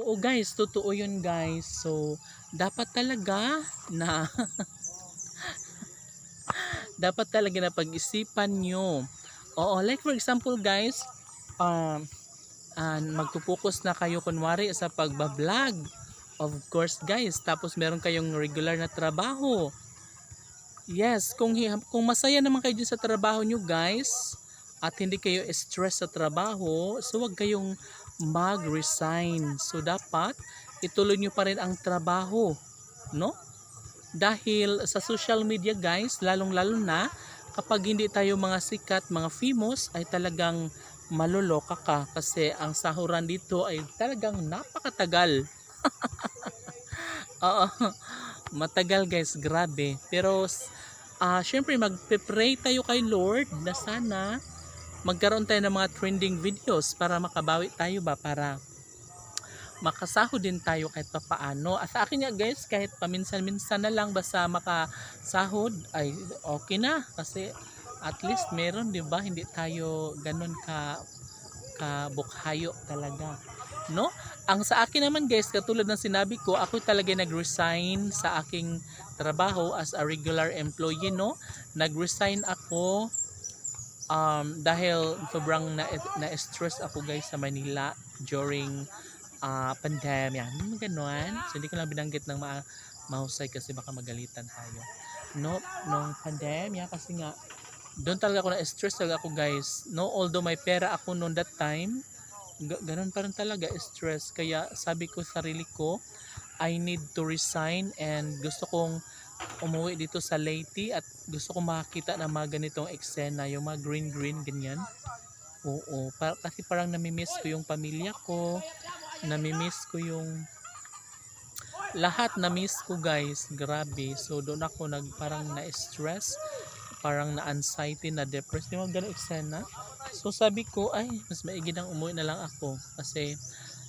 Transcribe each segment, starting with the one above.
Oo guys, totoo yun guys. So, dapat talaga na dapat talaga na pag-isipan nyo. Oo, like for example guys, um, magpo-focus na kayo kunwari sa pagbablog. Of course guys, tapos meron kayong regular na trabaho. Yes, kung masaya naman kayo dyan sa trabaho nyo guys, at hindi kayo stress sa trabaho, so wag kayong mag-resign. So dapat ituloy nyo pa rin ang trabaho, no? Dahil sa social media guys, lalong-lalo na kapag hindi tayo mga sikat, mga famous, ay talagang maluloka ka kasi ang sahuran dito ay talagang napakatagal. Oo, matagal guys, grabe. Pero syempre magpe-pray tayo kay Lord na sana magkaroon tayo ng mga trending videos para makabawi tayo ba, para makasahod din tayo kahit papaano. At sa akin nga guys, kahit paminsan-minsan na lang basta makasahod ay okay na, kasi at least meron, 'di ba? Hindi tayo ganun kabukhayo talaga, no? Ang sa akin naman guys, katulad ng sinabi ko, ako talaga nag-resign sa aking trabaho as a regular employee, no? Nag-resign ako dahil sobrang na-stress ako guys sa Manila during pandemya, gano'n. So hindi ko lang binanggit ng mahusay kasi baka magalitan tayo, no, nung pandemya, kasi nga doon talaga ako na-stress talaga ako guys, no, although may pera ako noon that time, ganun pa rin talaga stress. Kaya sabi ko sa sarili ko, I need to resign, and gusto kong umuwi dito sa Leyte at gusto kong makakita ng mga ganitong eksena, yung mga green ganyan. Oo, kasi parang namimiss ko yung pamilya ko, namimiss ko yung lahat, na-miss ko guys, grabe. So doon ako parang na-stress, parang na-anxiety, na-depressed, yung mga ganong eksena. So sabi ko, ay mas maigi nang umuwi na lang ako, kasi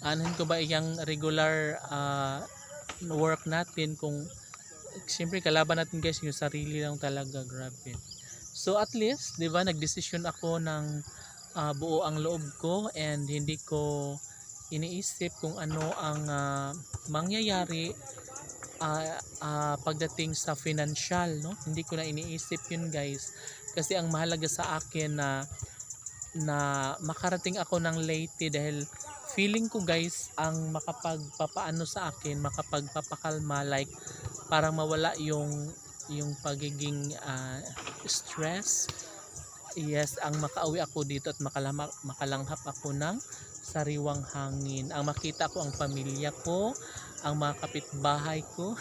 anuhin ko ba yung regular work natin, kung siyempre kalaban natin guys yung sarili lang talaga, grabe. So at least, 'di ba, nagdesisyon ako ng buo ang loob ko, and hindi ko iniisip kung ano ang mangyayari pagdating sa financial, no? Hindi ko na iniisip yun guys, kasi ang mahalaga sa akin na makarating ako ng Leyte, dahil feeling ko guys, ang makapagpapaano sa akin, makapagpapakalma, like parang mawala yung pagiging stress. Yes, ang makauwi ako dito at makalanghap ako ng sariwang hangin. Ang makita ko ang pamilya ko, ang mga kapitbahay ko.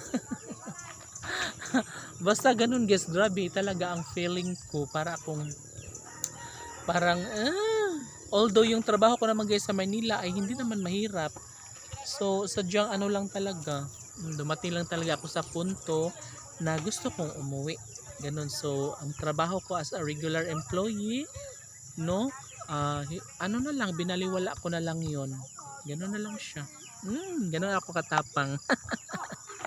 Basta ganun guys, grabe talaga ang feeling ko, para akong parang although yung trabaho ko naman guys sa Manila ay hindi naman mahirap. So sadyang ano lang talaga, dumating lang talaga ako sa punto na gusto kong umuwi. Ganun. So ang trabaho ko as a regular employee, no, ano na lang, binaliwala ko na lang yon. Ganun na lang siya. Ganun ako katapang.